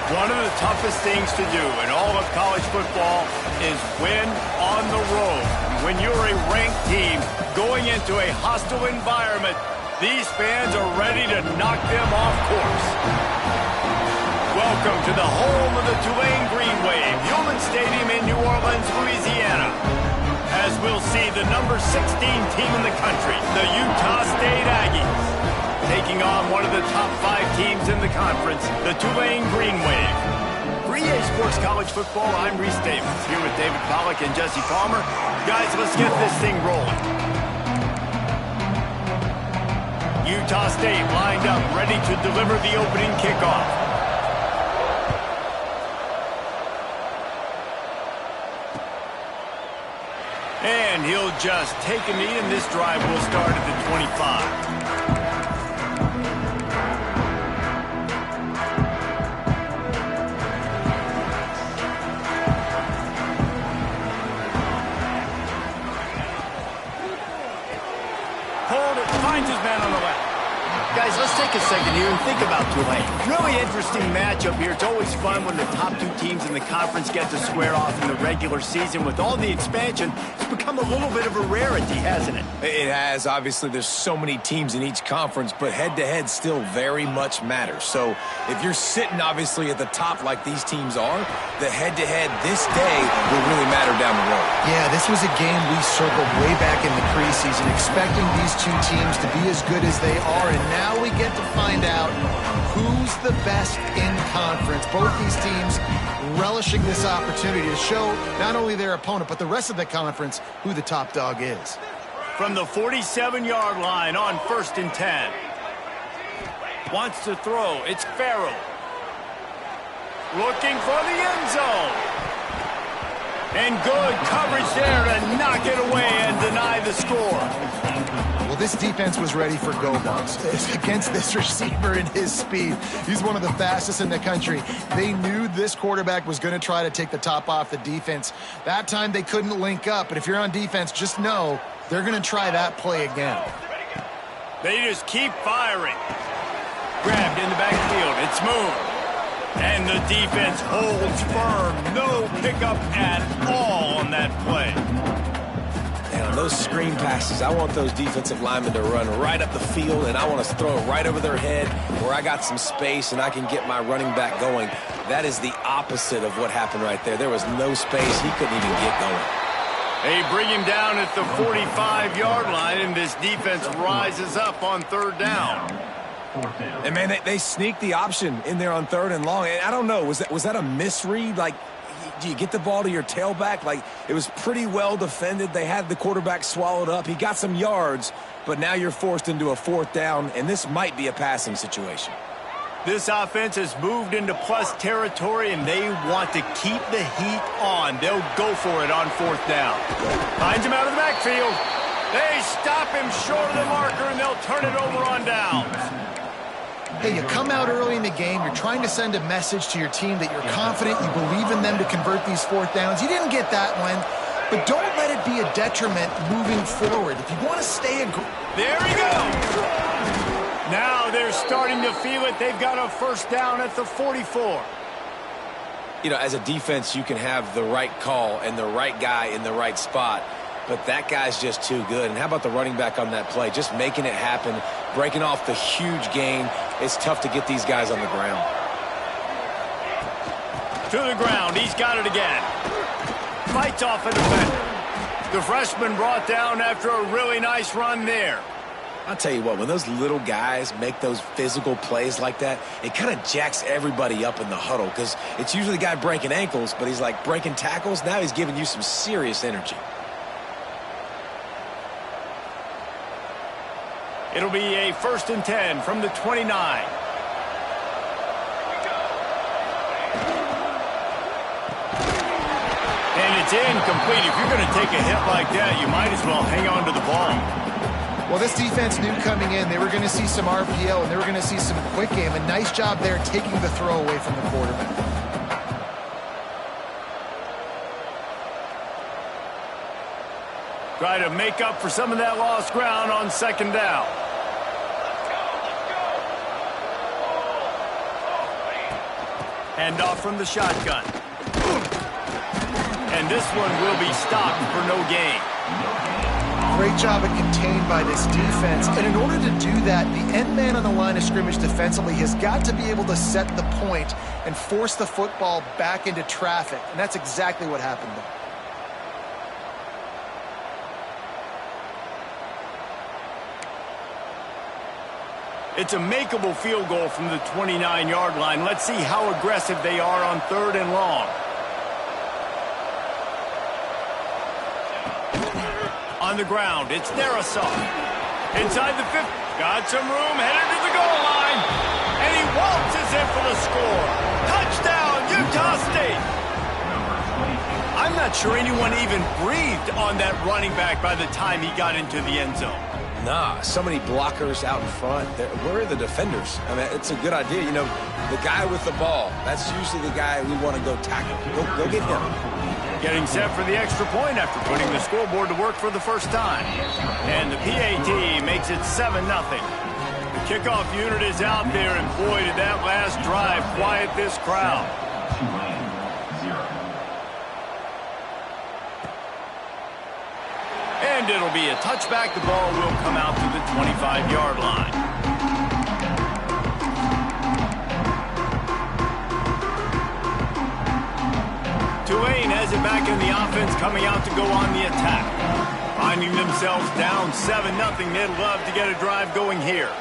One of the toughest things to do in all of college football is win on the road. When you're a ranked team going into a hostile environment, these fans are ready to knock them off course. Welcome to the home of the Tulane Green Wave, Human Stadium in New Orleans, Louisiana. As we'll see the number 16 team in the country, the Utah State Aggies, taking on one of the top 5 teams in the conference, the Tulane Green Wave. For EA Sports College Football, I'm Reese Davis, here with David Pollack and Jesse Palmer. Guys, let's get this thing rolling. Utah State lined up, ready to deliver the opening kickoff. And he'll just take a knee, and this drive will start at the 25. Finds his man on the left. Guys, let's take a second here and think about Tulane. Really interesting matchup here. It's always fun when the top two teams in the conference get to square off in the regular season. With all the expansion, it's become a little bit of a rarity, hasn't it? It has. Obviously, there's so many teams in each conference, but head-to-head still very much matters. So if you're sitting, obviously, at the top like these teams are, the head-to-head this day will really matter down the road. Yeah, this was a game we circled way back in the preseason, expecting these two teams to be as good as they are, and now we get to find out who's the best in conference. Both these teams relishing this opportunity to show not only their opponent, but the rest of the conference who the top dog is. From the 47-yard line on 1st and 10. Wants to throw. It's Farrell. Looking for the end zone. And good coverage there to knock it away and deny the score. Well, this defense was ready for go-balls against this receiver and his speed. He's one of the fastest in the country. They knew this quarterback was going to try to take the top off the defense. That time they couldn't link up, but if you're on defense, just know they're going to try that play again. They just keep firing. Grabbed in the backfield. It's moved. And the defense holds firm. No pickup at all on that play. And on those screen passes, I want those defensive linemen to run right up the field, and I want to throw it right over their head where I got some space and I can get my running back going. That is the opposite of what happened right there. There was no space. He couldn't even get going. They bring him down at the 45-yard line, and this defense rises up on 3rd down. And, man, they sneaked the option in there on 3rd and long. And I don't know, was that a misread? Like, do you get the ball to your tailback? Like, it was pretty well defended. They had the quarterback swallowed up. He got some yards, but now you're forced into a 4th down, and this might be a passing situation. This offense has moved into plus territory, and they want to keep the heat on. They'll go for it on 4th down. Finds him out of the backfield. They stop him short of the marker, and they'll turn it over on downs. Hey, you come out early in the game, you're trying to send a message to your team that you're confident, you believe in them to convert these 4th downs. You didn't get that one, but don't let it be a detriment moving forward. If you want to stay there he goes! Now they're starting to feel it. They've got a 1st down at the 44. You know, as a defense, you can have the right call and the right guy in the right spot, but that guy's just too good. And how about the running back on that play? Just making it happen, breaking off the huge gain. It's tough to get these guys on the ground. To the ground. He's got it again. Fights off a defender. The freshman brought down after a really nice run there. I'll tell you what, when those little guys make those physical plays like that, it kind of jacks everybody up in the huddle because it's usually the guy breaking ankles, but he's like breaking tackles. Now he's giving you some serious energy. It'll be a 1st and 10 from the 29. And it's incomplete. If you're going to take a hit like that, you might as well hang on to the ball. Well, this defense knew coming in they were going to see some RPO and they were going to see some quick game. A nice job there taking the throw away from the quarterback. Try to make up for some of that lost ground on 2nd down. Hand off from the shotgun. And this one will be stopped for no gain. Great job at contained by this defense. And in order to do that, the end man on the line of scrimmage defensively has got to be able to set the point and force the football back into traffic. And that's exactly what happened there. It's a makeable field goal from the 29-yard line. Let's see how aggressive they are on 3rd and long. On the ground, it's Narasov. Inside the 50. Got some room, headed to the goal line. And he waltzes in for the score. Touchdown, Utah State. I'm not sure anyone even breathed on that running back by the time he got into the end zone. Nah, so many blockers out in front. Where are the defenders? I mean, it's a good idea. You know, the guy with the ball, that's usually the guy we want to go tackle. Go get him. Getting set for the extra point after putting the scoreboard to work for the first time. And the PAT makes it 7-0. The kickoff unit is out there, and boy, did that last drive quiet this crowd. And it'll be a touchback. The ball will come out to the 25-yard line. Tulane has it back in the offense, coming out to go on the attack. Finding themselves down 7-0, they'd love to get a drive going here.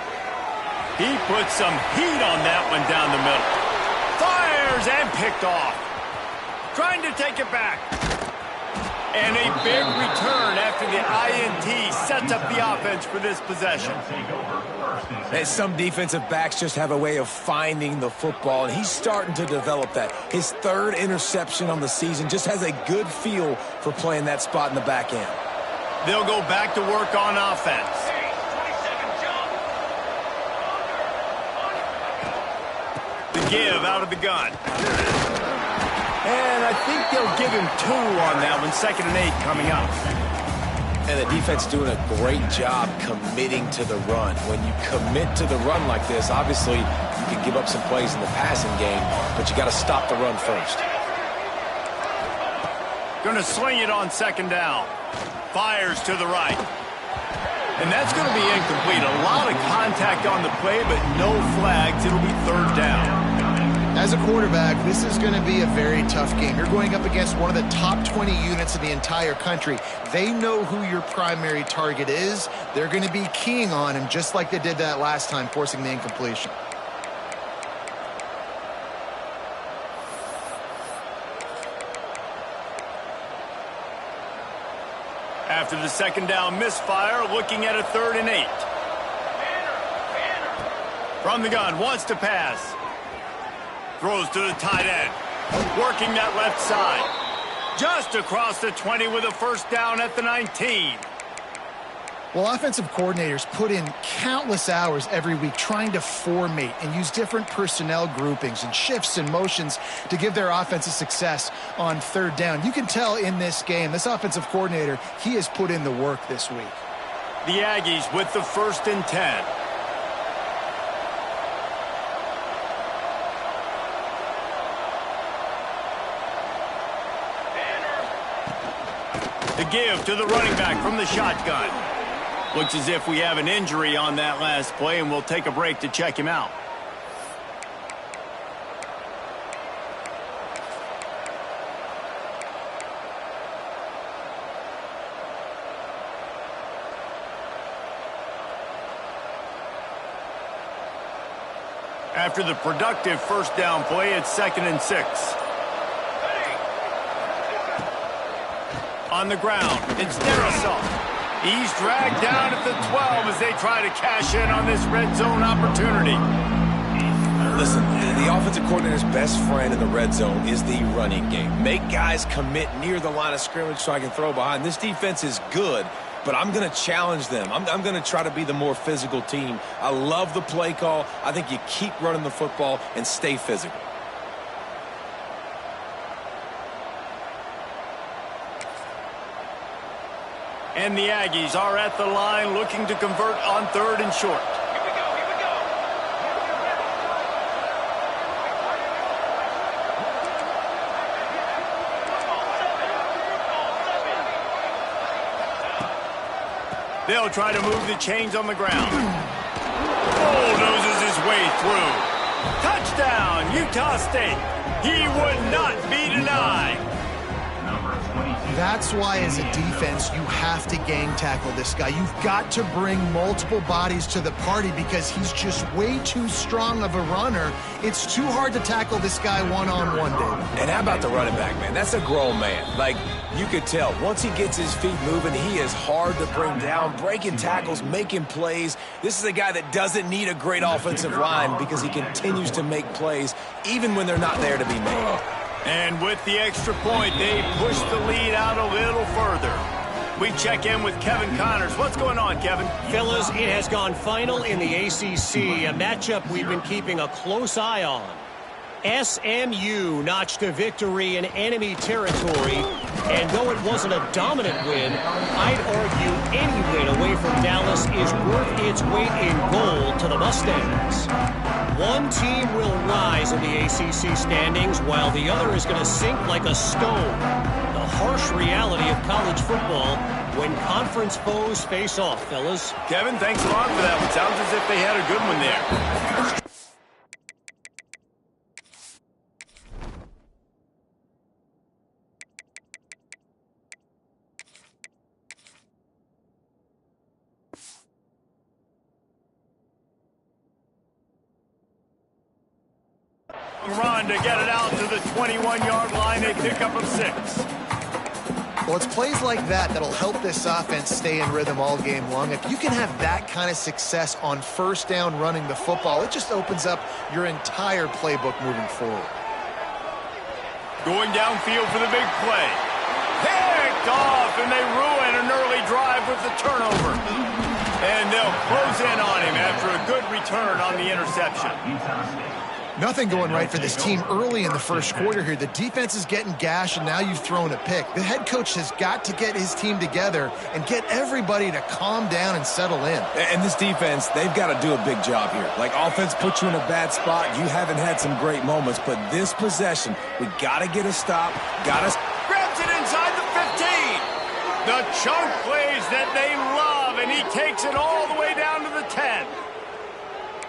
He puts some heat on that one down the middle. Fires and picked off. Trying to take it back. And a big return after the INT sets up the offense for this possession. And some defensive backs just have a way of finding the football, and he's starting to develop that. His third interception on the season, just has a good feel for playing that spot in the back end. They'll go back to work on offense. The give out of the gun. And I think they'll give him 2 on that one. 2nd and 8 coming up. And the defense doing a great job committing to the run. When you commit to the run like this, obviously you can give up some plays in the passing game, but you got to stop the run first. Going to sling it on 2nd down. Fires to the right. And that's going to be incomplete. A lot of contact on the play, but no flags. It'll be 3rd down. As a quarterback, this is going to be a very tough game. You're going up against one of the top 20 units in the entire country. They know who your primary target is. They're going to be keying on him just like they did that last time, forcing the incompletion. After the 2nd down misfire, looking at a 3rd and 8. From the gun, wants to pass. Throws to the tight end. Working that left side. Just across the 20 with a 1st down at the 19. Well, offensive coordinators put in countless hours every week trying to formate and use different personnel groupings and shifts and motions to give their offensive success on 3rd down. You can tell in this game, this offensive coordinator, he has put in the work this week. The Aggies with the 1st and 10. The give to the running back from the shotgun. Looks as if we have an injury on that last play, and we'll take a break to check him out. After the productive 1st down play, it's 2nd and 6. On the ground, it's Darisaw. He's dragged down at the 12 as they try to cash in on this red zone opportunity. Listen, the offensive coordinator's best friend in the red zone is the running game. Make guys commit near the line of scrimmage so I can throw behind. This defense is good, but I'm going to challenge them. I'm going to try to be the more physical team. I love the play call. I think you keep running the football and stay physical. And the Aggies are at the line looking to convert on 3rd and short. Here we go, here we go. They'll try to move the chains on the ground. Bulldozes his way through. Touchdown, Utah State. He would not be denied. Number 22. That's why, as a defense, you have to gang tackle this guy. You've got to bring multiple bodies to the party because he's just way too strong of a runner. It's too hard to tackle this guy one-on-one, David. And how about the running back, man? That's a grown man. Like, you could tell, once he gets his feet moving, he is hard to bring down, breaking tackles, making plays. This is a guy that doesn't need a great offensive line because he continues to make plays, even when they're not there to be made. And with the extra point, they push the lead out a little further. We check in with Kevin Connors. What's going on, Kevin? Fellas, it has gone final in the ACC, a matchup we've been keeping a close eye on. SMU notched a victory in enemy territory, and though it wasn't a dominant win, I'd argue any win away from Dallas is worth its weight in gold to the Mustangs. One team will rise in the ACC standings, while the other is going to sink like a stone. The harsh reality of college football when conference foes face off, fellas. Kevin, thanks a lot for that one. Sounds as if they had a good one there. Run to get it out to the 21-yard line. They pick up a 6. Well, it's plays like that that'll help this offense stay in rhythm all game long. If you can have that kind of success on first down running the football, it just opens up your entire playbook moving forward. Going downfield for the big play. Picked off, and they ruin an early drive with the turnover. And they'll close in on him after a good return on the interception. Nothing going right for this team early in the first quarter here. The defense is getting gashed, and now you've thrown a pick. The head coach has got to get his team together and get everybody to calm down and settle in. And this defense, they've got to do a big job here. Like, offense puts you in a bad spot. You haven't had some great moments, but this possession, we got to get a stop. Grabs it inside the 15. The chunk plays that they love, and he takes it all the way down to the 10.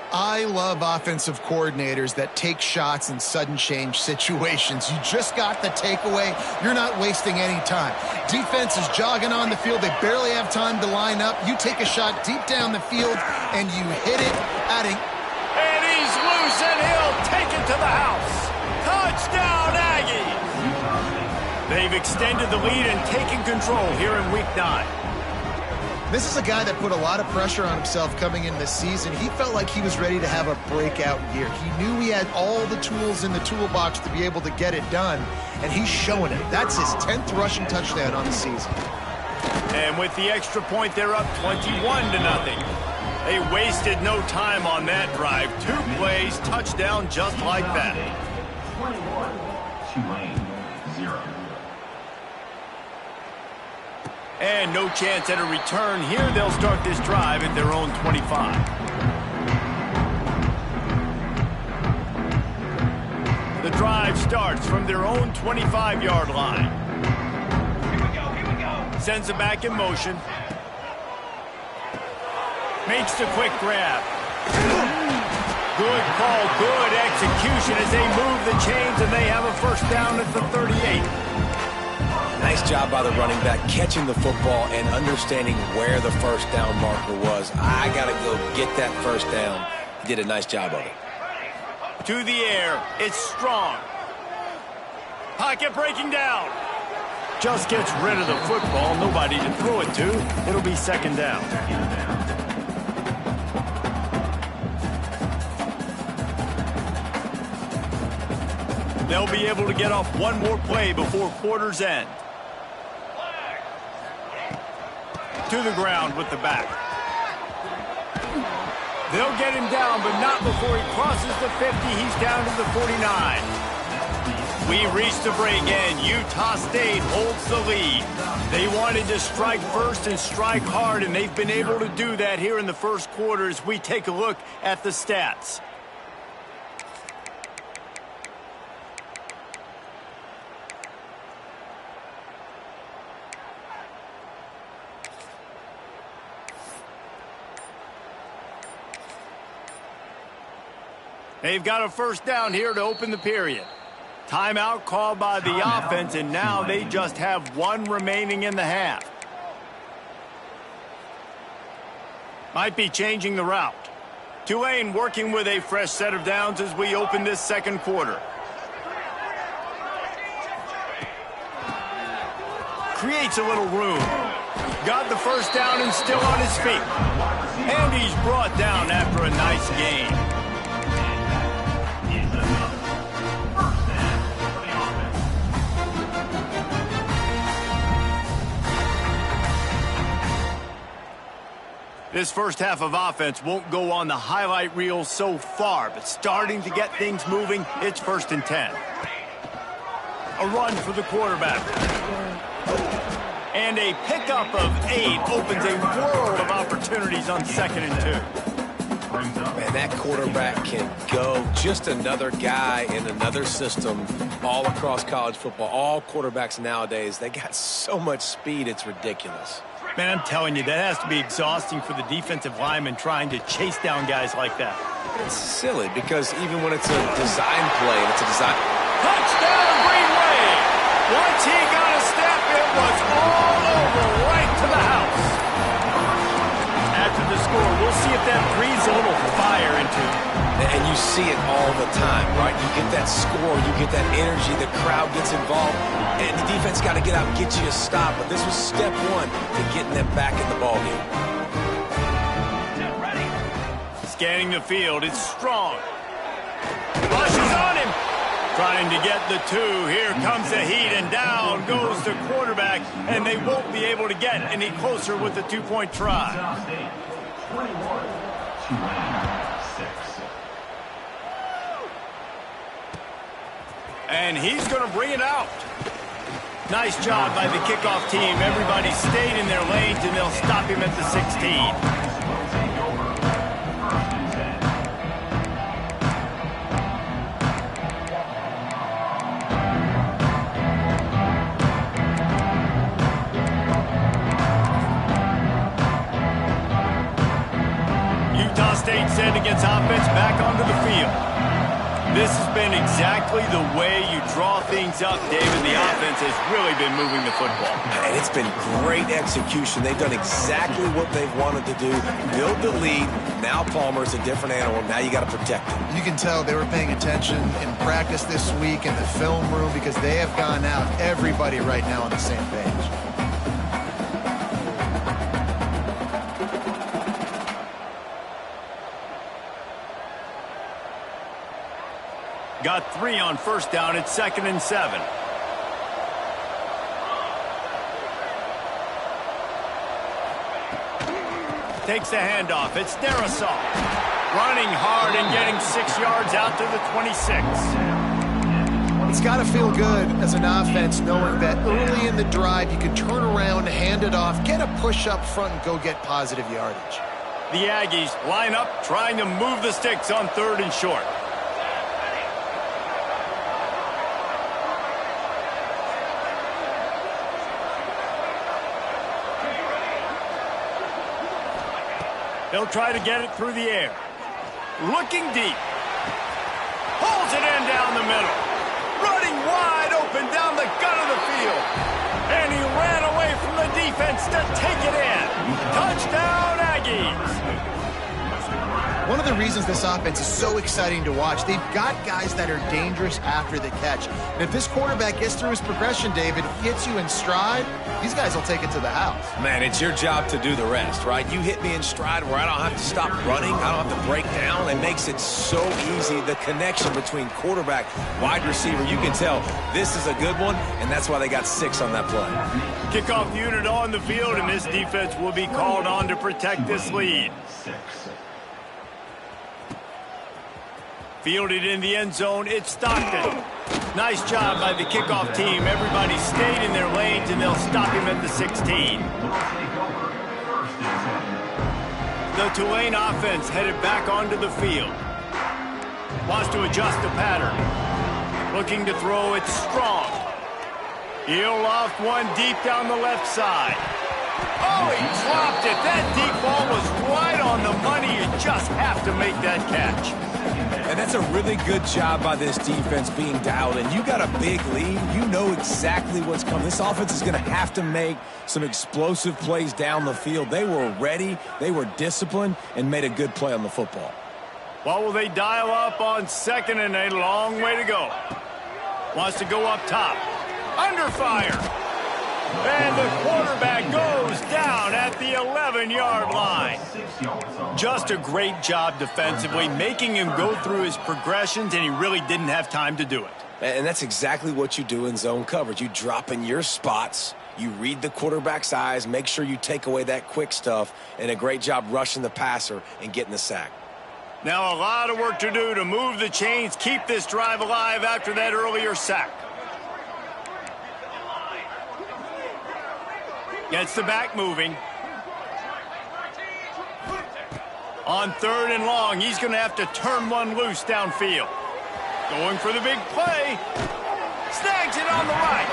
I love offensive coordinators that take shots in sudden change situations. You just got the takeaway. You're not wasting any time. Defense is jogging on the field. They barely have time to line up. You take a shot deep down the field, and you hit it at And he's loose, and he'll take it to the house. Touchdown, Aggies! They've extended the lead and taken control here in Week 9. This is a guy that put a lot of pressure on himself coming in this season. He felt like he was ready to have a breakout year. He knew he had all the tools in the toolbox to be able to get it done, and he's showing it. That's his 10th rushing touchdown on the season. And with the extra point, they're up 21-0. They wasted no time on that drive. 2 plays, touchdown just like that. 21, Tulane, 0. And no chance at a return here. They'll start this drive at their own 25. The drive starts from their own 25-yard line. Here we go. Sends it back in motion. Makes the quick grab. Good call, good execution as they move the chains, and they have a first down at the 38. Nice job by the running back catching the football and understanding where the first down marker was. I got to go get that first down. He did a nice job of it. To the air. It's strong. Pocket breaking down. Just gets rid of the football. Nobody to throw it to. It'll be second down. They'll be able to get off one more play before quarter's end. To the ground with the back. They'll get him down, but not before he crosses the 50. He's down to the 49. We reach the break, and Utah State holds the lead. They wanted to strike first and strike hard, and they've been able to do that here in the first quarter as we take a look at the stats. They've got a first down here to open the period. Timeout called by the offense, and now they just have one remaining in the half. Might be changing the route. Tulane working with a fresh set of downs as we open this second quarter. Creates a little room. Got the first down and still on his feet. And he's brought down after a nice gain. This first half of offense won't go on the highlight reel so far, but starting to get things moving, it's 1st and 10. A run for the quarterback. And a pickup of 8 opens a world of opportunities on 2nd and 2. Man, that quarterback can go. Just another guy in another system all across college football. All quarterbacks nowadays, they got so much speed, it's ridiculous. Man, I'm telling you, that has to be exhausting for the defensive lineman trying to chase down guys like that. It's silly because even when it's a design play, it's a design. Touchdown, Greenway! Once he got a step, it was all over right to the house. After the score, we'll see if that breathes a little fire into it. And you see it all the time, right? You get that score, you get that energy, the crowd gets involved, and the defense got to get out and get you a stop. But this was step one to getting them back in the ballgame. Scanning the field, it's Strong. Rushes on him. Trying to get the 2. Here comes the heat, and down goes the quarterback, and they won't be able to get any closer with the 2-point try. 21, Tulane, 6. And he's going to bring it out. Nice job by the kickoff team. Everybody stayed in their lanes, and they'll stop him at the 16. Utah State sending its offense back onto the field. This has been exactly the way you draw things up, David. The offense has really been moving the football. And it's been great execution. They've done exactly what they've wanted to do. Build the lead. Now Palmer's a different animal. Now you got to protect him. You can tell they were paying attention in practice this week in the film room because they have gone out, everybody right now on the same page. Got 3 on first down. It's 2nd and 7. Takes the handoff. It's Darisaw. Running hard and getting 6 yards out to the 26. It's got to feel good as an offense knowing that early in the drive you can turn around, hand it off, get a push up front, and go get positive yardage. The Aggies line up trying to move the sticks on 3rd and short. They'll try to get it through the air. Looking deep. Pulls it in down the middle. Running wide open down the gut of the field. And he ran away from the defense to take it in. Touchdown, Aggies. One of the reasons this offense is so exciting to watch, they've got guys that are dangerous after the catch. And if this quarterback gets through his progression, David, gets you in stride, these guys will take it to the house. Man, it's your job to do the rest, right? You hit me in stride where I don't have to stop running. I don't have to break down. It makes it so easy. The connection between quarterback, wide receiver, you can tell this is a good one, and that's why they got 6 on that play. Kickoff unit on the field, and this defense will be called on to protect this lead. Fielded in the end zone, it's Stockton. Nice job by the kickoff team. Everybody stayed in their lanes, and they'll stop him at the 16. The Tulane offense headed back onto the field. Wants to adjust the pattern. Looking to throw, it's Strong. He'll loft one deep down the left side. Oh, he dropped it. That deep ball was right on the money. You just have to make that catch. And that's a really good job by this defense being dialed in. You got a big lead. You know exactly what's coming. This offense is going to have to make some explosive plays down the field. They were ready, they were disciplined, and made a good play on the football. What will they dial up on second and a long way to go? Wants to go up top. Under fire. And the quarterback goes down at the 11-yard line. Just a great job defensively, making him go through his progressions, and he really didn't have time to do it. And that's exactly what you do in zone coverage. You drop in your spots, you read the quarterback's eyes, make sure you take away that quick stuff, and a great job rushing the passer and getting the sack. Now a lot of work to do to move the chains, keep this drive alive after that earlier sack. Gets the back moving. On third and long, he's going to have to turn one loose downfield. Going for the big play. Snags it on the right.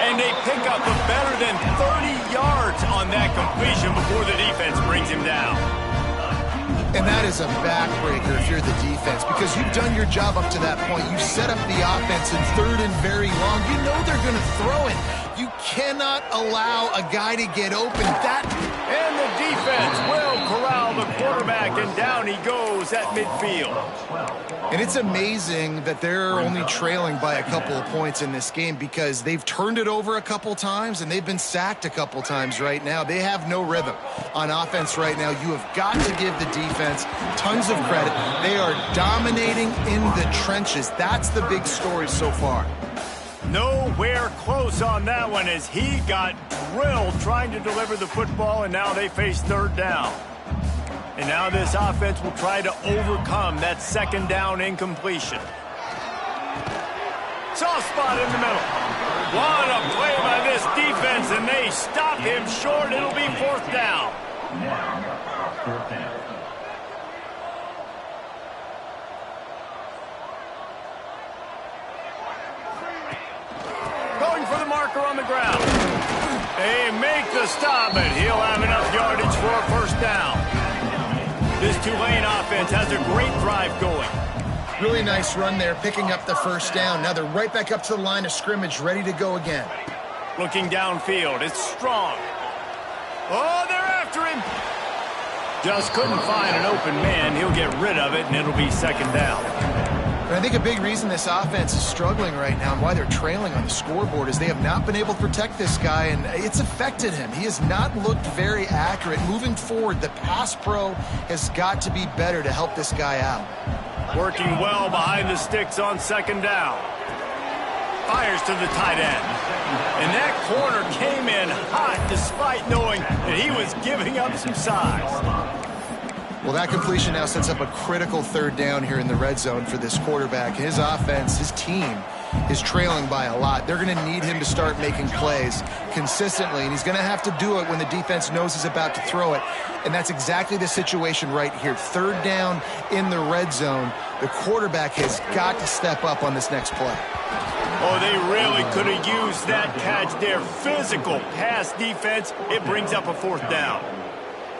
And they pick up a better than 30 yards on that completion before the defense brings him down. And that is a backbreaker if you're the defense, because you've done your job up to that point. You set up the offense in third and very long. You know they're going to throw it. You cannot allow a guy to get open. And the defense will corral the quarterback, and down he goes at midfield. And it's amazing that they're only trailing by a couple of points in this game, because they've turned it over a couple times and they've been sacked a couple times right now. They have no rhythm on offense right now. You have got to give the defense tons of credit. They are dominating in the trenches. That's the big story so far. Nowhere close on that one as he got drilled trying to deliver the football, and now they face third down. And now this offense will try to overcome that second down incompletion. Soft spot in the middle. What a play by this defense, and they stop him short. It'll be fourth down. Fourth down. Going for the marker on the ground. They make the stop, but he'll have enough yardage for a first down. This Tulane offense has a great drive going. Really nice run there, picking up the first down. Now they're right back up to the line of scrimmage, ready to go again. Looking downfield, it's strong. Oh, they're after him. Just couldn't find an open man. He'll get rid of it, and it'll be second down. But I think a big reason this offense is struggling right now and why they're trailing on the scoreboard is they have not been able to protect this guy, and it's affected him. He has not looked very accurate. Moving forward, the pass pro has got to be better to help this guy out. Working well behind the sticks on second down. Fires to the tight end. And that corner came in hot despite knowing that he was giving up some size. Well, that completion now sets up a critical third down here in the red zone for this quarterback. His offense, his team, is trailing by a lot. They're going to need him to start making plays consistently, and he's going to have to do it when the defense knows he's about to throw it. And that's exactly the situation right here. Third down in the red zone. The quarterback has got to step up on this next play. Oh, they really could have used that catch there. Physical pass defense. It brings up a fourth down.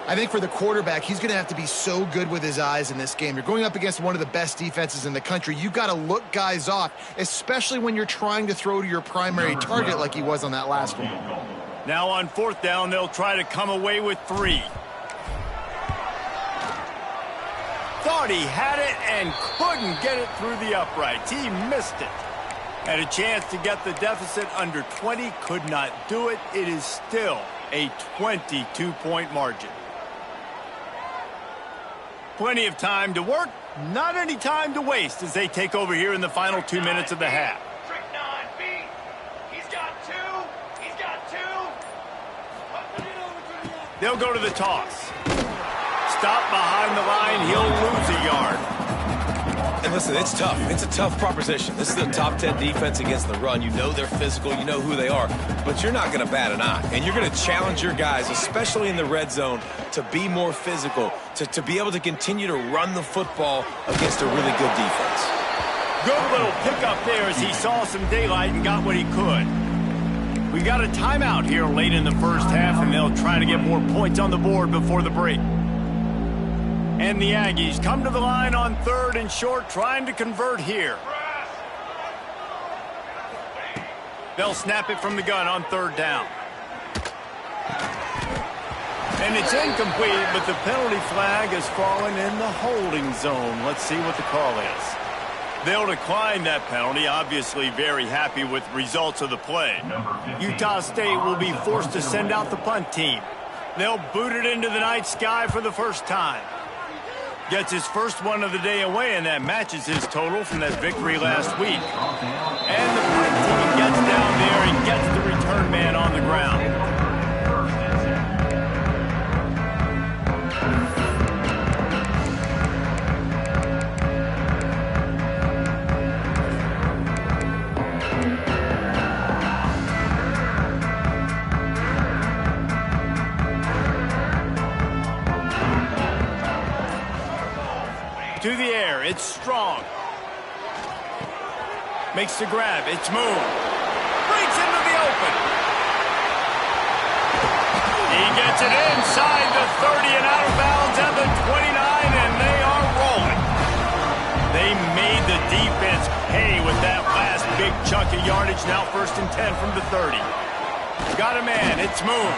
I think for the quarterback, he's going to have to be so good with his eyes in this game. You're going up against one of the best defenses in the country. You've got to look guys off, especially when you're trying to throw to your primary target like he was on that last one. Now on fourth down, they'll try to come away with 3. Thought he had it and couldn't get it through the uprights. He missed it. Had a chance to get the deficit under 20, could not do it. It is still a 22-point margin. Plenty of time to work, not any time to waste as they take over here in the final 2 minutes of the half. He's got 2. He's got 2. They'll go to the toss. Stop behind the line, he'll lose a yard. And listen, it's tough. It's a tough proposition. This is a top 10 defense against the run. You know they're physical. You know who they are. But you're not going to bat an eye. And you're going to challenge your guys, especially in the red zone, to be more physical, to be able to continue to run the football against a really good defense. Good little pickup there as he saw some daylight and got what he could. We got a timeout here late in the first half, and they'll try to get more points on the board before the break. And the Aggies come to the line on 3rd and short, trying to convert here. They'll snap it from the gun on 3rd down. And it's incomplete, but the penalty flag has fallen in the holding zone. Let's see what the call is. They'll decline that penalty, obviously very happy with results of the play. Utah State will be forced to send out the punt team. They'll boot it into the night sky for the first time. Gets his first one of the day away, and that matches his total from that victory last week. And the punt team gets down there and gets the return man on the ground. To the air, it's Strong. Makes the grab, it's Moon. Breaks into the open. He gets it inside the 30 and out of bounds at the 29, and they are rolling. They made the defense pay with that last big chunk of yardage. Now 1st and 10 from the 30. Got a man, it's Moon.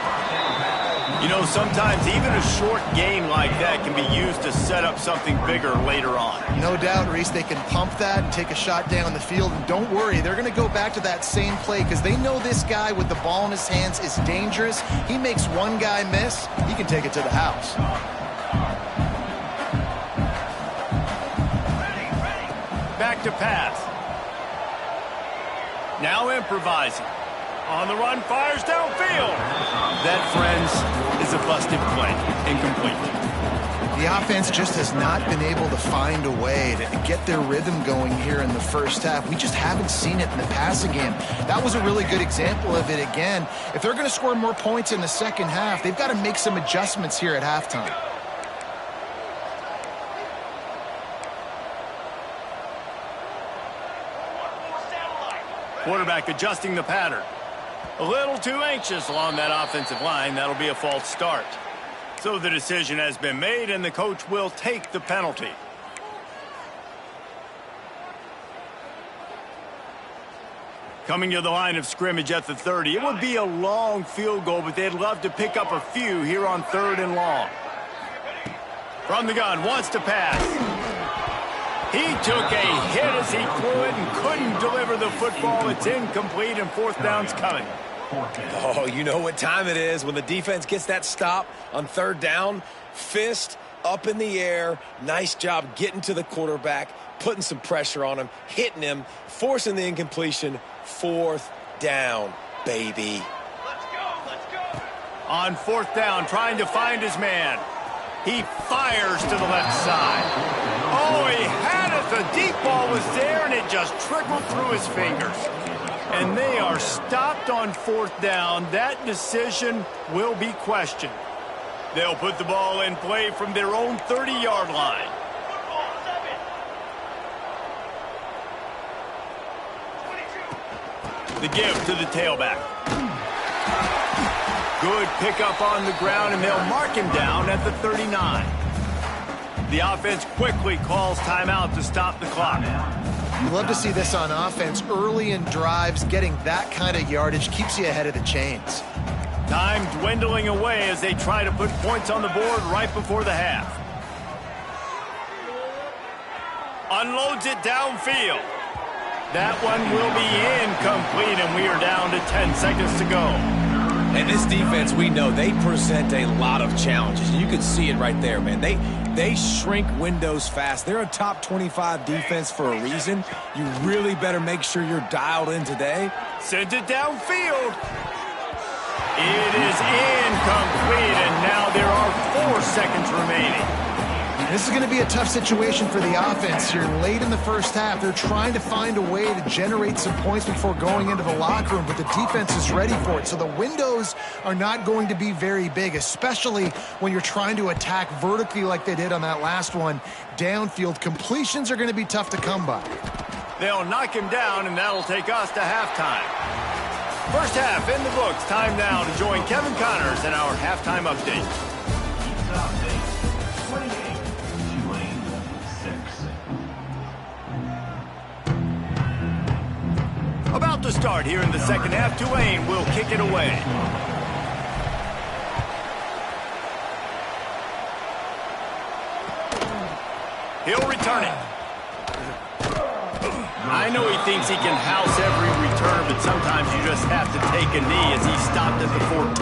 You know, sometimes even a short gain like that can be used to set up something bigger later on. No doubt, Reese, they can pump that and take a shot down the field. And don't worry, they're going to go back to that same play because they know this guy with the ball in his hands is dangerous. He makes one guy miss, he can take it to the house. Back to pass. Now improvising. On the run, fires downfield. That, friends, is a busted play. Incomplete. The offense just has not been able to find a way to get their rhythm going here in the first half. We just haven't seen it in the passing game. That was a really good example of it again. If they're going to score more points in the second half, they've got to make some adjustments here at halftime. Quarterback adjusting the pattern. A little too anxious along that offensive line. That'll be a false start. So the decision has been made, and the coach will take the penalty. Coming to the line of scrimmage at the 30. It would be a long field goal, but they'd love to pick up a few here on 3rd and long. From the gun, wants to pass. He took a hit as he threw it and couldn't deliver the football. It's incomplete, and 4th down's coming. Oh, you know what time it is when the defense gets that stop on 3rd down. Fist up in the air. Nice job getting to the quarterback, putting some pressure on him, hitting him, forcing the incompletion. 4th down, baby. Let's go. On 4th down, trying to find his man. He fires to the left side. Oh, he had it. The deep ball was there, and it just trickled through his fingers. And they are stopped on 4th down. That decision will be questioned. They'll put the ball in play from their own 30-yard line. Football 7. 22. The give to the tailback. Good pickup on the ground, and they'll mark him down at the 39. The offense quickly calls timeout to stop the clock. You love to see this on offense. Early in drives, getting that kind of yardage keeps you ahead of the chains. Time dwindling away as they try to put points on the board right before the half. Unloads it downfield. That one will be incomplete, and we are down to 10 seconds to go. And this defense, we know, they present a lot of challenges. You can see it right there, man. They shrink windows fast. They're a top 25 defense for a reason. You really better make sure you're dialed in today. Sends it downfield. It is incomplete, and now there are 4 seconds remaining. This is going to be a tough situation for the offense here. Late in the first half, they're trying to find a way to generate some points before going into the locker room, but the defense is ready for it. So the windows are not going to be very big, especially when you're trying to attack vertically like they did on that last one. Downfield completions are going to be tough to come by. They'll knock him down, and that'll take us to halftime. First half in the books. Time now to join Kevin Connors in our halftime update. Utah State 28, Tulane 6. About to start here in the second half. Tulane will kick it away. He'll return it. I know he thinks he can house every return, but sometimes you just have to take a knee as he stopped at the 14.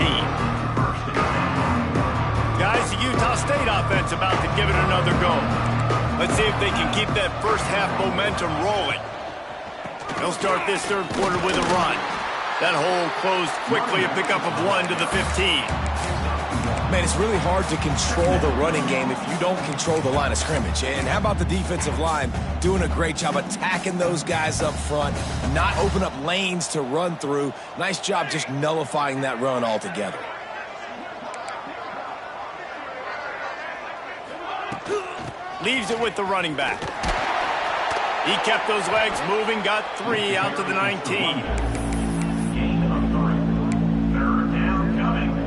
Guys, the Utah State offense about to give it another go. Let's see if they can keep that first half momentum rolling. They'll start this third quarter with a run. That hole closed quickly, a pickup of 1 to the 15. Man, it's really hard to control the running game if you don't control the line of scrimmage. And how about the defensive line doing a great job attacking those guys up front, not open up lanes to run through. Nice job just nullifying that run altogether. Leaves it with the running back. He kept those legs moving, got 3 out to the 19. Gain of 3. Third down coming.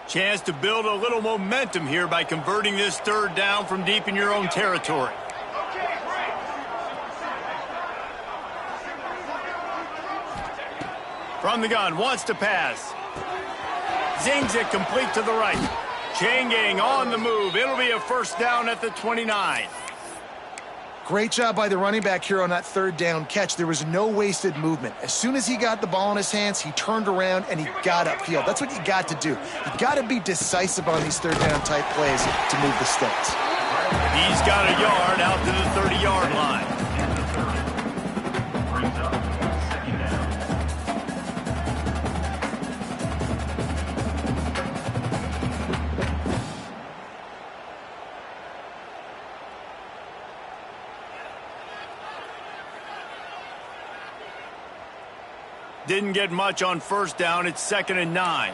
Chance to build a little momentum here by converting this third down from deep in your own territory. From the gun, wants to pass. Zings it complete to the right. Changing on the move. It'll be a first down at the 29. Great job by the running back here on that third down catch. There was no wasted movement. As soon as he got the ball in his hands, he turned around and he got upfield. That's what you got to do. You got to be decisive on these third down type plays to move the sticks. He's got a yard out to the 30-yard line. Brings up second down. Didn't get much on first down. It's 2nd and 9.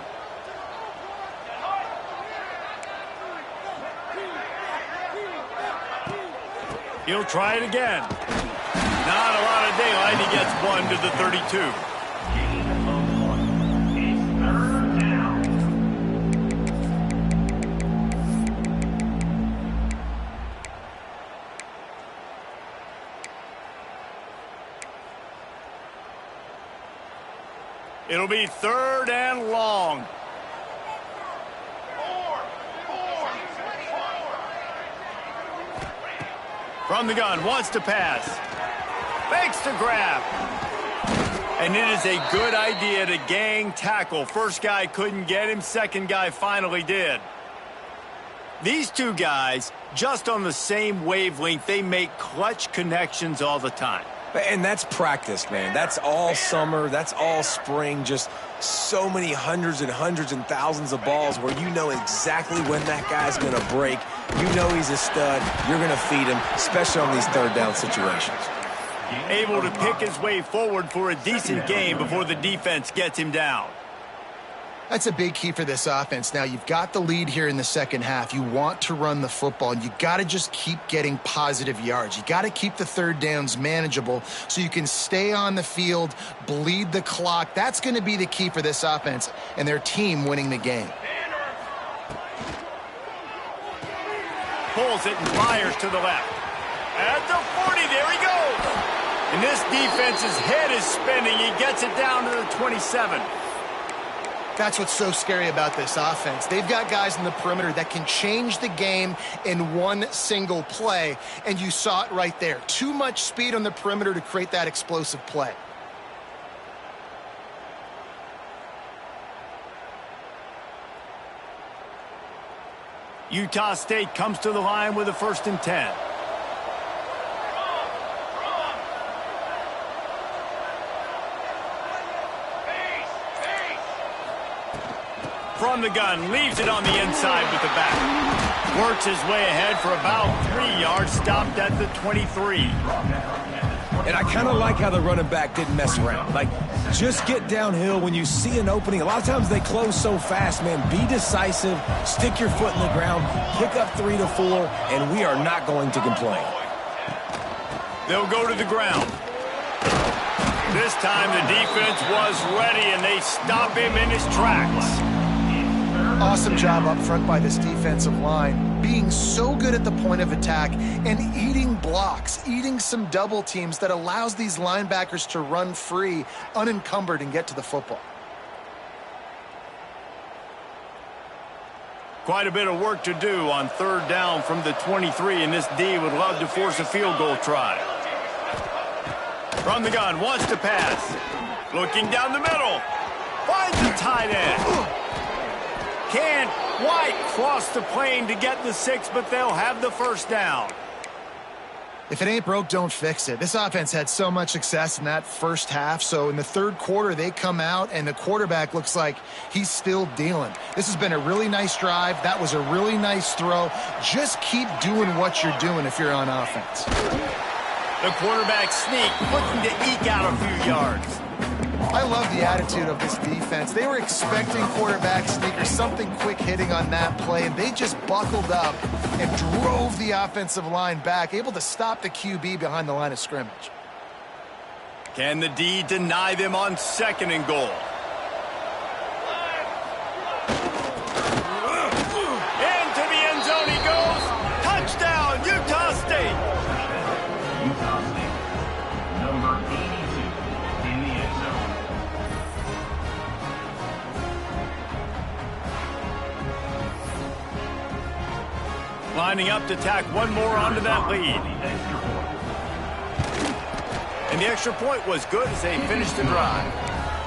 He'll try it again. Not a lot of daylight. He gets 1 to the 32. Gain of 1. It's third down. It'll be 3rd and long. From the gun, wants to pass. Fakes to grab. And it is a good idea to gang tackle. First guy couldn't get him. Second guy finally did. These two guys, just on the same wavelength, they make clutch connections all the time. And that's practice, man. That's all summer. That's all spring. Just so many hundreds and thousands of balls where you know exactly when that guy's going to break. You know he's a stud. You're going to feed him, especially on these third down situations. Able to pick his way forward for a decent game before the defense gets him down. That's a big key for this offense. Now, you've got the lead here in the second half. You want to run the football, and you got to just keep getting positive yards. You got to keep the third downs manageable so you can stay on the field, bleed the clock. That's going to be the key for this offense and their team winning the game. Pulls it and fires to the left. At the 40, there he goes. And this defense's head is spinning. He gets it down to the 27. That's what's so scary about this offense. They've got guys in the perimeter that can change the game in one single play, and you saw it right there. Too much speed on the perimeter to create that explosive play. Utah State comes to the line with a 1st and 10. From the gun, leaves it on the inside with the back. Works his way ahead for about 3 yards, stopped at the 23. And I kind of like how the running back didn't mess around. Like, just get downhill when you see an opening. A lot of times they close so fast, man. Be decisive, stick your foot in the ground, pick up 3 to 4, and we are not going to complain. They'll go to the ground. This time the defense was ready, and they stop him in his tracks. Awesome job up front by this defensive line, being so good at the point of attack and eating blocks, eating some double teams that allows these linebackers to run free, unencumbered, and get to the football. Quite a bit of work to do on 3rd down from the 23, and this D would love to force a field goal try. From the gun, wants to pass. Looking down the middle. Finds the tight end. Can't quite cross the plane to get the 6, but they'll have the 1st down. If it ain't broke, don't fix it. This offense had so much success in that first half, so in the 3rd quarter, they come out, and the quarterback looks like he's still dealing. This has been a really nice drive. That was a really nice throw. Just keep doing what you're doing if you're on offense. The quarterback sneak, looking to eke out a few yards. I love the attitude of this defense. They were expecting quarterback sneak or something quick hitting on that play, and they just buckled up and drove the offensive line back, able to stop the QB behind the line of scrimmage. Can the D deny them on 2nd and goal? Into the end zone he goes. Touchdown, Utah State. Utah State, number 82 in the end zone. Lining up to tack one more onto that lead. And the extra point was good as they finished the drive.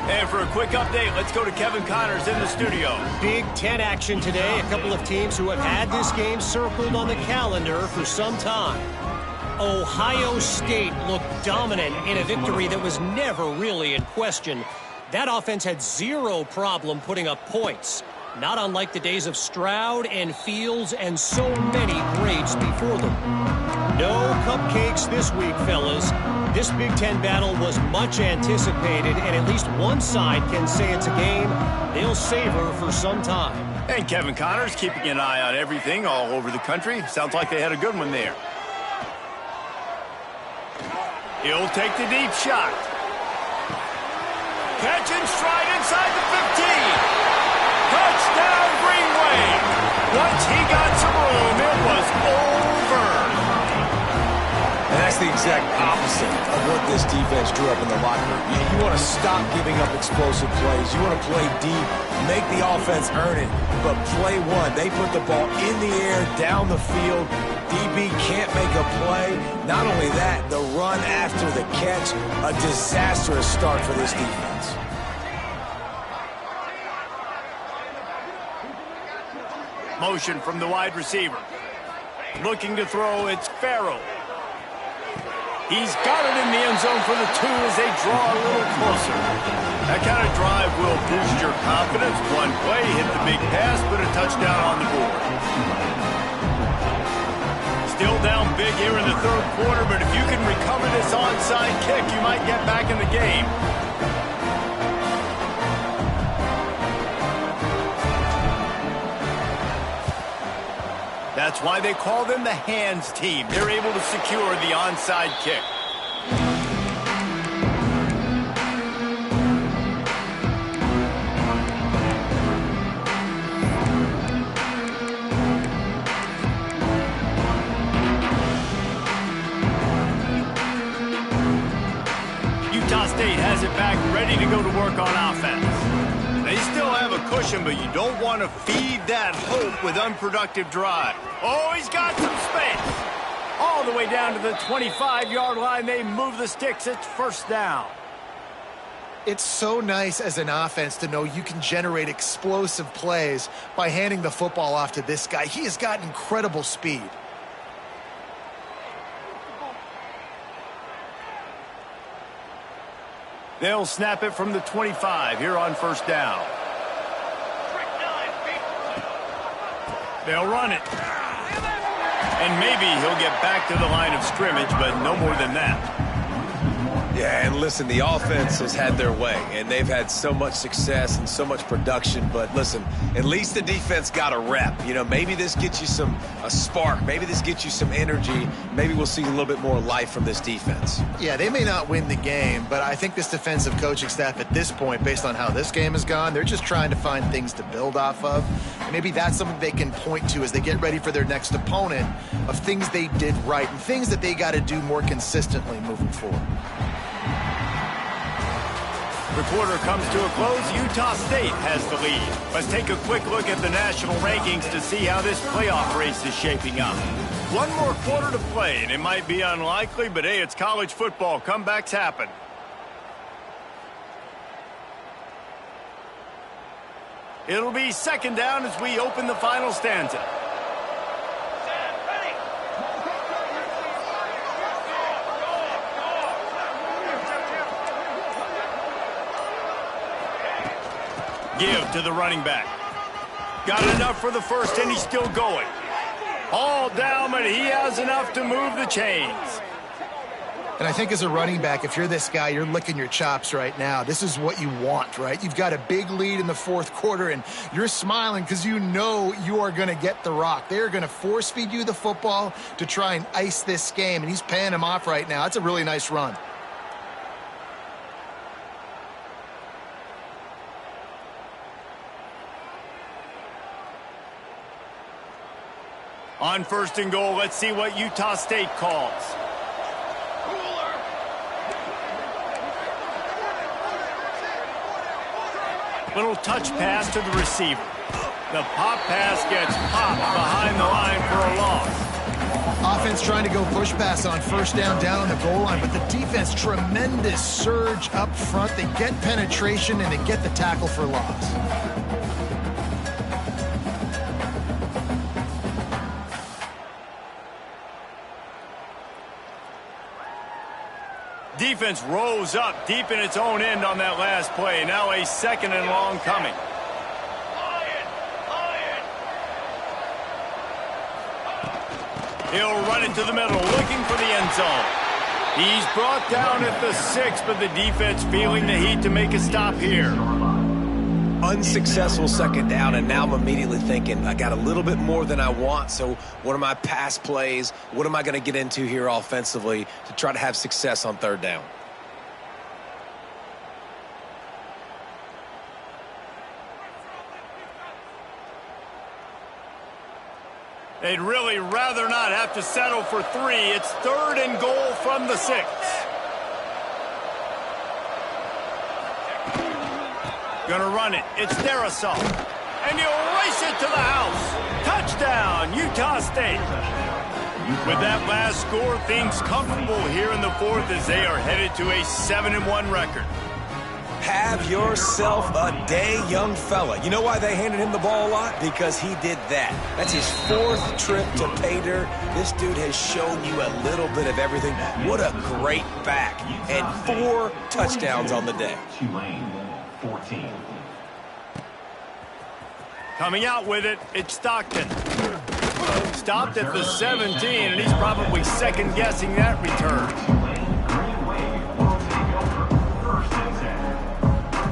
And for a quick update, let's go to Kevin Connors in the studio. Big Ten action today. A couple of teams who have had this game circled on the calendar for some time. Ohio State looked dominant in a victory that was never really in question. That offense had zero problem putting up points. Not unlike the days of Stroud and Fields and so many greats before them. No cupcakes this week, fellas. This Big Ten battle was much anticipated, and at least one side can say it's a game they'll savor for some time. And Kevin Connors keeping an eye on everything all over the country. Sounds like they had a good one there. He'll take the deep shot. Catch and stride inside the 15. Touchdown, Green Wave. Once he got some room, it was over. And that's the exact opposite of what this defense drew up in the locker room. You want to stop giving up explosive plays. You want to play deep, make the offense earn it, but play one. They put the ball in the air, down the field. DB can't make a play. Not only that, the run after the catch, a disastrous start for this defense. Motion from the wide receiver. Looking to throw, it's Farrell. He's got it in the end zone for the 2 as they draw a little closer. That kind of drive will boost your confidence. One play, hit the big pass, put a touchdown on the board. Still down big here in the 3rd quarter, but if you can recover this onside kick, you might get back in the game. That's why they call them the hands team. They're able to secure the onside kick. Utah State has it back, ready to go to work on offense. They still have a cushion, but you don't want to feed that hope with unproductive drive. Oh, he's got some space. All the way down to the 25-yard line. They move the sticks. It's 1st down. It's so nice as an offense to know you can generate explosive plays by handing the football off to this guy. He has got incredible speed. They'll snap it from the 25 here on 1st down. They'll run it. And maybe he'll get back to the line of scrimmage, but no more than that. Yeah, and listen, the offense has had their way, and they've had so much success and so much production. But listen, at least the defense got a rep. You know, maybe this gets you a spark. Maybe this gets you some energy. Maybe we'll see a little bit more life from this defense. Yeah, they may not win the game, but I think this defensive coaching staff at this point, based on how this game has gone, they're just trying to find things to build off of. And maybe that's something they can point to as they get ready for their next opponent, of things they did right and things that they got to do more consistently moving forward. The quarter comes to a close. Utah State has the lead. Let's take a quick look at the national rankings to see how this playoff race is shaping up. One more quarter to play, and it might be unlikely, but hey, it's college football. Comebacks happen. It'll be second down as we open the final stanza. Give to the running back. Got enough for the first, and he's still going. All down, but he has enough to move the chains. And I think as a running back, if you're this guy, you're licking your chops right now. This is what you want, right? You've got a big lead in the fourth quarter, and you're smiling because you know you are going to get the rock. They're going to force feed you the football to try and ice this game, and he's paying him off right now. That's a really nice run. On first and goal, let's see what Utah State calls. Little touch pass to the receiver. The pop pass gets popped behind the line for a loss. Offense trying to go push pass on first down on the goal line, but the defense, tremendous surge up front. They get penetration, and they get the tackle for loss. Defense rose up deep in its own end on that last play. Now a second and long coming. He'll run into the middle, looking for the end zone. He's brought down at the 6, but the defense feeling the heat to make a stop here. Unsuccessful second down, and now I'm immediately thinking, I got a little bit more than I want, so what are my pass plays? What am I going to get into here offensively to try to have success on third down? They'd really rather not have to settle for 3. It's third and goal from the 6. Gonna run it. It's Darisaw. And he'll race it to the house. Touchdown, Utah State. With that last score, things comfortable here in the fourth as they are headed to a 7-1 record. Have yourself a day, young fella. You know why they handed him the ball a lot? Because he did that. That's his 4th trip to pay dirt. This dude has shown you a little bit of everything. What a great back. And 4 touchdowns on the day. Tulane, 14. Coming out with it, it's Stockton. Stopped at the 17, and he's probably second-guessing that return.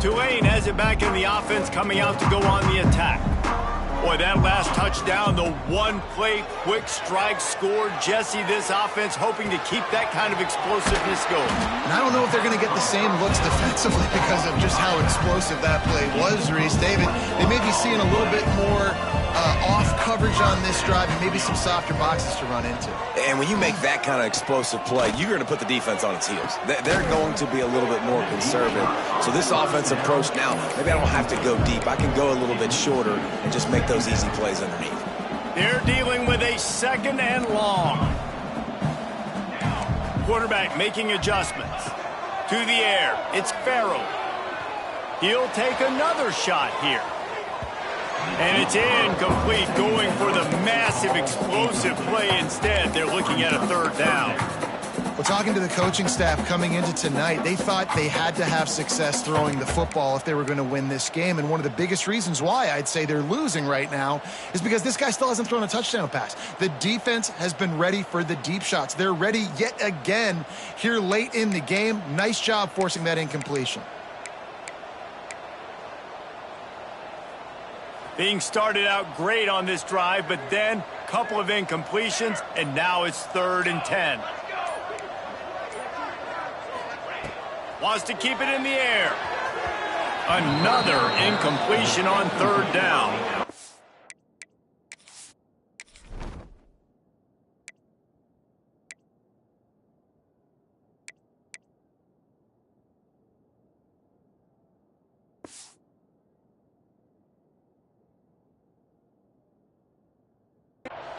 Tulane has it back in the offense, coming out to go on the attack. Boy, that last touchdown, the one-play quick strike score. Jesse, this offense hoping to keep that kind of explosiveness going. And I don't know if they're going to get the same looks defensively because of just how explosive that play was, Reese. David, they may be seeing a little bit more off coverage on this drive and maybe some softer boxes to run into. And when you make that kind of explosive play, you're going to put the defense on its heels. They're going to be a little bit more conservative. So this offensive approach now, maybe I don't have to go deep. I can go a little bit shorter and just make those easy plays underneath. They're dealing with a second and long. Quarterback making adjustments. To the air, it's Farrell. He'll take another shot here. And it's incomplete, going for the massive explosive play instead. They're looking at a third down. Well, talking to the coaching staff coming into tonight, they thought they had to have success throwing the football if they were going to win this game. And one of the biggest reasons why I'd say they're losing right now is because this guy still hasn't thrown a touchdown pass. The defense has been ready for the deep shots. They're ready yet again here late in the game. Nice job forcing that incompletion. Being started out great on this drive, but then a couple of incompletions, and now it's 3rd and 10. Wants to keep it in the air. Another incompletion on 3rd down.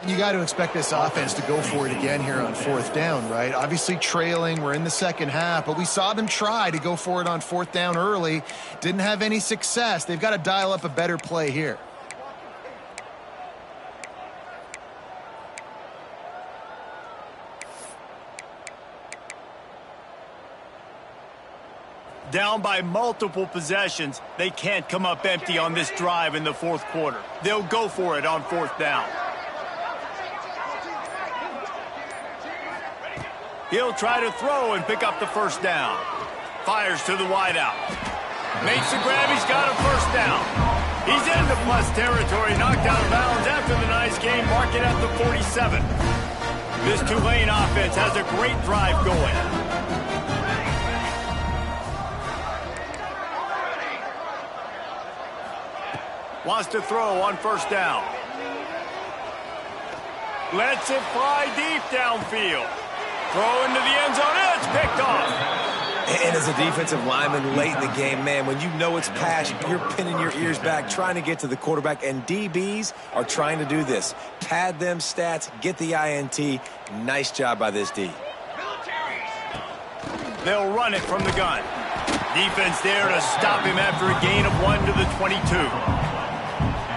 You got to expect this offense to go for it again here on 4th down, right? Obviously trailing, we're in the second half, but we saw them try to go for it on 4th down early. Didn't have any success. They've got to dial up a better play here. Down by multiple possessions, they can't come up empty on this drive in the 4th quarter. They'll go for it on 4th down. He'll try to throw and pick up the 1st down. Fires to the wideout. Makes the grab. He's got a 1st down. He's into plus territory. Knocked out of bounds after the nice game. Mark it at the 47. This Tulane offense has a great drive going. Wants to throw on 1st down. Lets it fly deep downfield. Throw into the end zone. It's picked off. And as a defensive lineman late in the game, man, when you know it's passed, you're pinning your ears back, trying to get to the quarterback, and DBs are trying to do this. Pad them stats, get the INT. Nice job by this D. They'll run it from the gun. Defense there to stop him after a gain of 1 to the 22.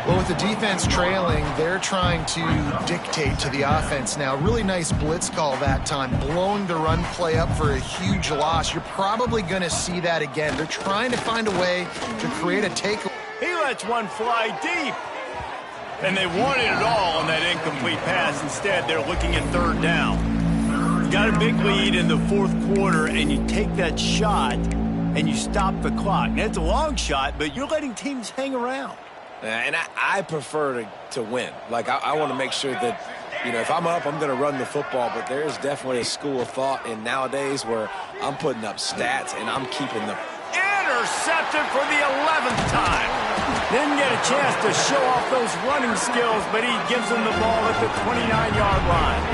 Well, with the defense trailing, they're trying to dictate to the offense now. Really nice blitz call that time, blowing the run play up for a huge loss. You're probably going to see that again. They're trying to find a way to create a takeaway. He lets one fly deep. And they wanted it all on that incomplete pass. Instead, they're looking at 3rd down. You got a big lead in the 4th quarter, and you take that shot, and you stop the clock. Now, it's a long shot, but you're letting teams hang around. And I prefer to win. Like, I want to make sure that, you know, if I'm up, I'm going to run the football. But there's definitely a school of thought in nowadays where I'm putting up stats and I'm keeping them. Intercepted for the 11th time. Didn't get a chance to show off those running skills, but he gives him the ball at the 29-yard line.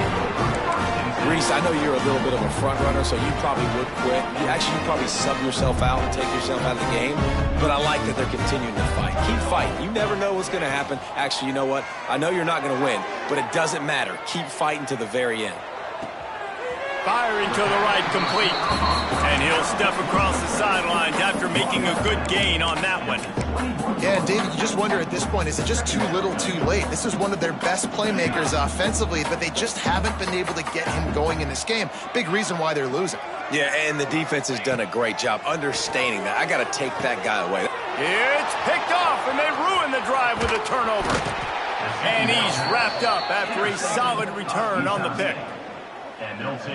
Reese, I know you're a little bit of a front runner, so you probably would quit. You'd probably sub yourself out and take yourself out of the game. But I like that they're continuing to fight. Keep fighting. You never know what's going to happen. Actually, you know what? I know you're not going to win, but it doesn't matter. Keep fighting to the very end. Firing to the right, complete. And he'll step across the sidelines after making a good gain on that one. Yeah, David, you just wonder at this point, is it just too little too late? This is one of their best playmakers offensively, but they just haven't been able to get him going in this game. Big reason why they're losing. Yeah, and the defense has done a great job understanding that. I got to take that guy away. It's picked off, and they ruin the drive with a turnover. And he's wrapped up after a solid return on the pick.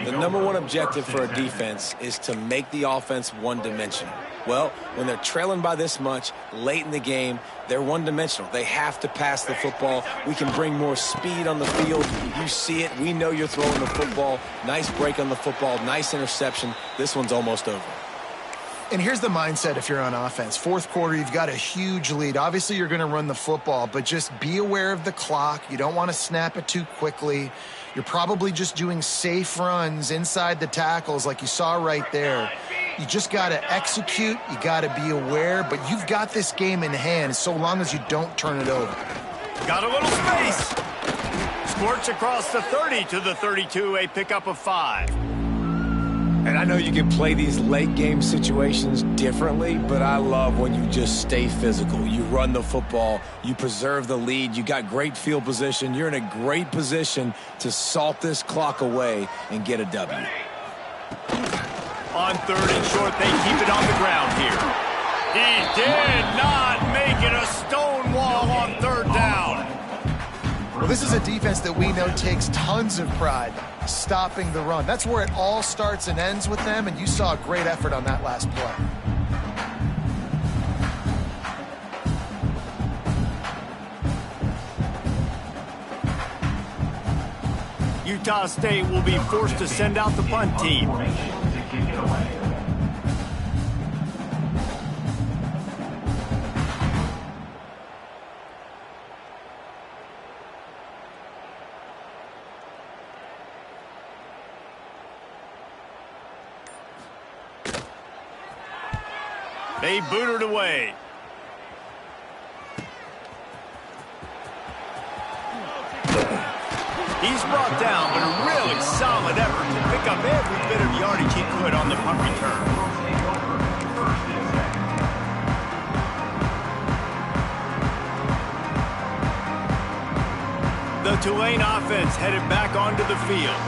The number one objective for a defense is to make the offense one-dimensional. Well, when they're trailing by this much, late in the game, they're one-dimensional. They have to pass the football. We can bring more speed on the field. You see it. We know you're throwing the football. Nice break on the football. Nice interception. This one's almost over. And here's the mindset if you're on offense. 4th quarter, you've got a huge lead. Obviously, you're going to run the football, but just be aware of the clock. You don't want to snap it too quickly. You're probably just doing safe runs inside the tackles like you saw right there. You just got to execute. You got to be aware, but you've got this game in hand so long as you don't turn it over. Got a little space. Squirts across the 30 to the 32, a pickup of 5. And I know you can play these late game situations differently, but I love when you just stay physical. You run the football, you preserve the lead, you got great field position. You're in a great position to salt this clock away and get a W. On 3rd and short, they keep it on the ground here. He did not make it a stone wall on 3rd down. Well, this is a defense that we know takes tons of pride stopping the run. That's where it all starts and ends with them, and you saw a great effort on that last play. Utah State will be forced to send out the punt team. To kick it away. They boot it away. He's brought down, but a really solid effort to pick up every bit of yardage he could on the punt return. The Tulane offense headed back onto the field.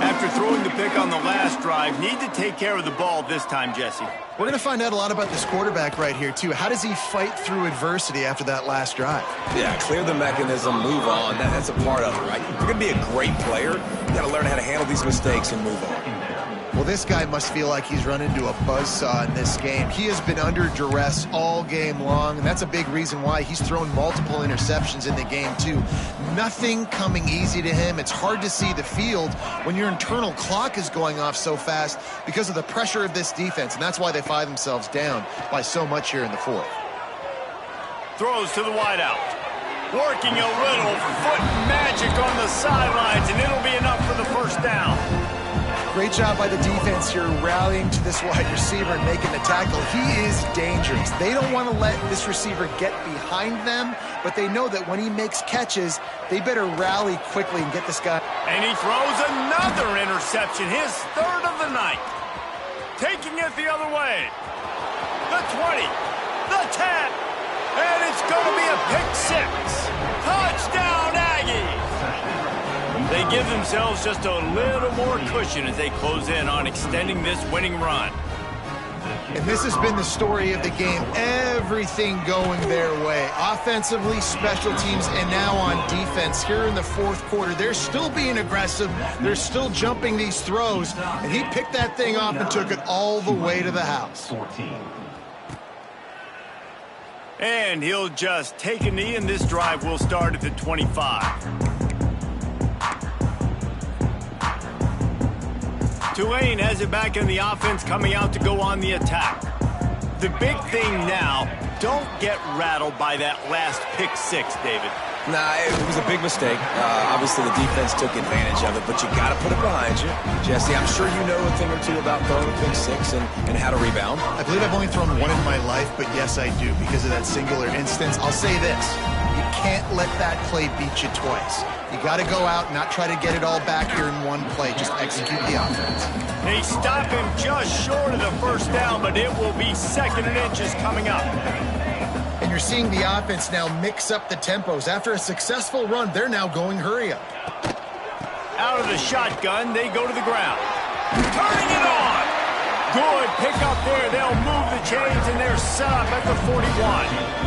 After throwing the pick on the last drive, need to take care of the ball this time, Jesse. We're going to find out a lot about this quarterback right here, too. How does he fight through adversity after that last drive? Yeah, clear the mechanism, move on. That's a part of it, right? If you're going to be a great player, you got to learn how to handle these mistakes and move on. Well, this guy must feel like he's run into a buzzsaw in this game. He has been under duress all game long, and that's a big reason why he's thrown multiple interceptions in the game, too. Nothing coming easy to him. It's hard to see the field when your internal clock is going off so fast because of the pressure of this defense, and that's why they find themselves down by so much here in the 4th. Throws to the wideout. Working a little foot magic on the sidelines, and it'll be enough for the first down. Great job by the defense here rallying to this wide receiver and making the tackle. He is dangerous. They don't want to let this receiver get behind them, but they know that when he makes catches, they better rally quickly and get this guy. And he throws another interception, his 3rd of the night. Taking it the other way. The 20, the 10, and it's going to be a pick 6. Touchdown, Aggies! They give themselves just a little more cushion as they close in on extending this winning run. And this has been the story of the game. Everything going their way. Offensively, special teams, and now on defense. Here in the 4th quarter, they're still being aggressive. They're still jumping these throws. And he picked that thing off and took it all the way to the house. 14. And he'll just take a knee, and this drive will start at the 25. Tulane has it back in the offense, coming out to go on the attack. The big thing now, don't get rattled by that last pick 6, David. Nah, it was a big mistake. Obviously, the defense took advantage of it, but you got to put it behind you. Jesse, I'm sure you know a thing or two about throwing a pick 6 and how to rebound. I believe I've only thrown one in my life, but yes, I do because of that singular instance. I'll say this. You can't let that play beat you twice. You got to go out and not try to get it all back here in one play. Just execute the offense. They stop him just short of the first down, but it will be 2nd and inches coming up. And you're seeing the offense now mix up the tempos. After a successful run, they're now going hurry up. Out of the shotgun, they go to the ground. Turning it on! Good pickup there. They'll move the chains, and they're set up at the 41.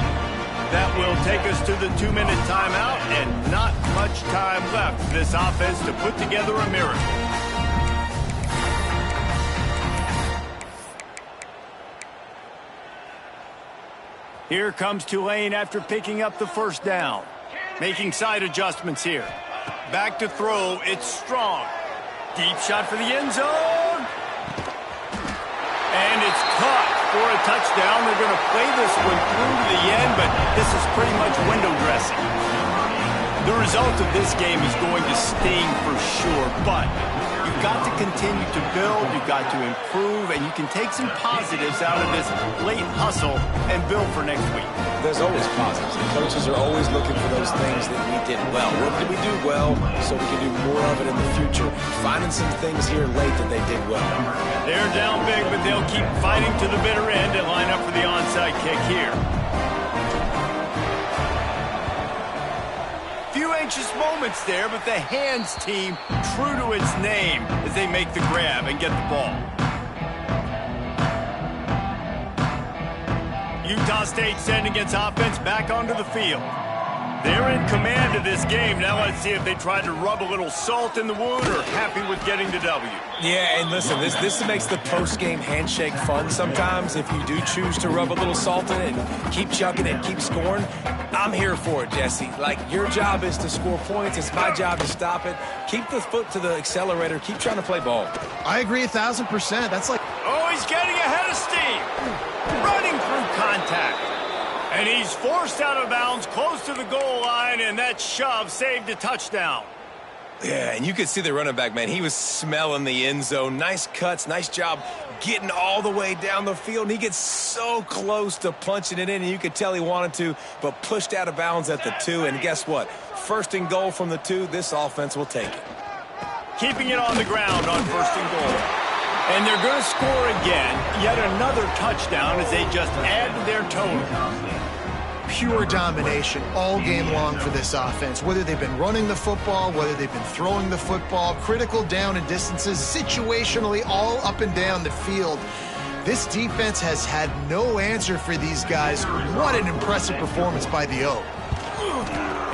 That will take us to the 2-minute timeout, and not much time left for this offense to put together a miracle. Here comes Tulane after picking up the first down. Making side adjustments here. Back to throw, it's Strong. Deep shot for the end zone. And it's caught for a touchdown. They're going to play this one through to the end, but this is pretty much window dressing. The result of this game is going to sting for sure, but you've got to continue to build, you've got to improve, and you can take some positives out of this late hustle and build for next week. There's always positives. The coaches are always looking for those things that we did well. What did we do well so we can do more of it in the future? Finding some things here late that they did well. They're down big, but they'll keep fighting to the bitter end and line up for the onside kick here. Few anxious moments there, but the hands team true to its name as they make the grab and get the ball. Utah State sending its offense back onto the field. They're in command of this game. Now let's see if they try to rub a little salt in the wound or happy with getting the W. Yeah, and listen, this makes the post-game handshake fun sometimes. If you do choose to rub a little salt in it and keep chucking it, keep scoring, I'm here for it, Jesse. Like, your job is to score points. It's my job to stop it. Keep the foot to the accelerator. Keep trying to play ball. I agree 1,000%. That's like... Oh, he's getting ahead of steam. Running through contact. And he's forced out of bounds close to the goal line, and that shove saved a touchdown. Yeah, and you could see the running back, man. He was smelling the end zone. Nice cuts, nice job getting all the way down the field. And he gets so close to punching it in, and you could tell he wanted to, but pushed out of bounds at the 2. And guess what? First and goal from the 2, this offense will take it. Keeping it on the ground on first and goal. And they're going to score again. Yet another touchdown as they just add to their total. Pure domination all game long for this offense. Whether they've been running the football, whether they've been throwing the football, critical down and distances, situationally all up and down the field. This defense has had no answer for these guys. What an impressive performance by the O.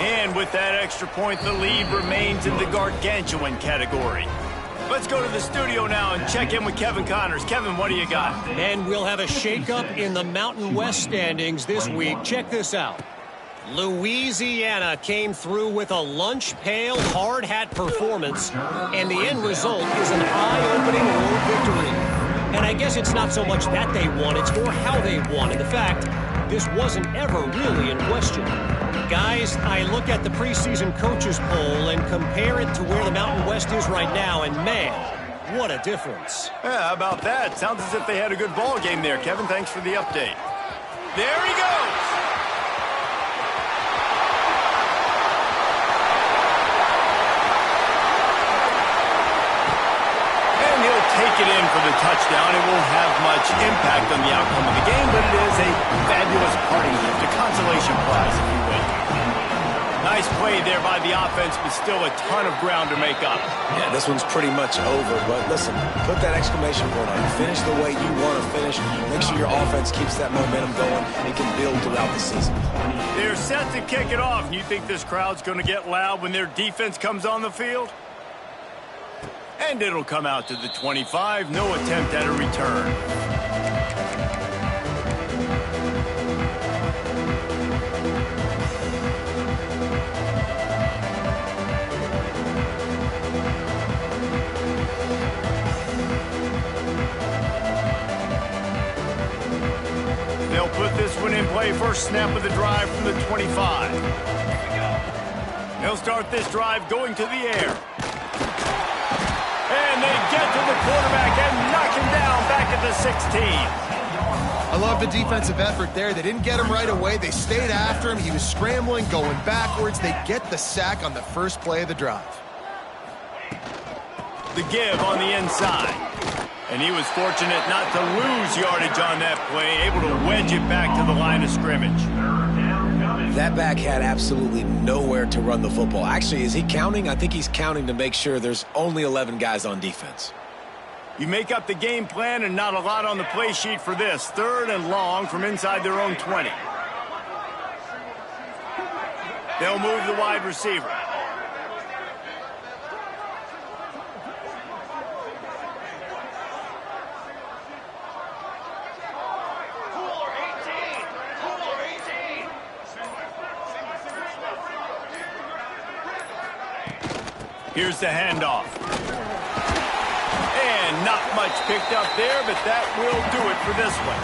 And with that extra point, the lead remains in the gargantuan category. Let's go to the studio now and check in with Kevin Connors. Kevin, what do you got? And we'll have a shakeup in the Mountain West standings this week. Check this out. Louisiana came through with a lunch pail hard hat performance, and the end result is an eye-opening road victory. And I guess it's not so much that they won, it's more how they won. And the fact, this wasn't ever really in question. Guys, I look at the preseason coaches poll and compare it to where the Mountain West is right now, and man, what a difference. Yeah, how about that? Sounds as if they had a good ball game there. Kevin, thanks for the update. There he goes. And he'll take it in for the touchdown. It won't have much impact on the outcome of the game, but it is a fabulous parting gift, a consolation prize, if you will. Nice play there by the offense, but still a ton of ground to make up. Yeah, this one's pretty much over, but listen, put that exclamation point on it. Finish the way you want to finish. Make sure your offense keeps that momentum going and can build throughout the season. They're set to kick it off. You think this crowd's going to get loud when their defense comes on the field? And it'll come out to the 25. No attempt at a return. They'll put this one in play. First snap of the drive from the 25. They'll start this drive going to the air. And they get to the quarterback and knock him down back at the 16. I love the defensive effort there. They didn't get him right away. They stayed after him. He was scrambling, going backwards. They get the sack on the first play of the drive. The give on the inside. And he was fortunate not to lose yardage on that play, able to wedge it back to the line of scrimmage. That back had absolutely nowhere to run the football. Actually, is he counting? I think he's counting to make sure there's only 11 guys on defense. You make up the game plan and not a lot on the play sheet for this. 3rd and long from inside their own 20. They'll move the wide receiver. Here's the handoff. And not much picked up there, but that will do it for this one.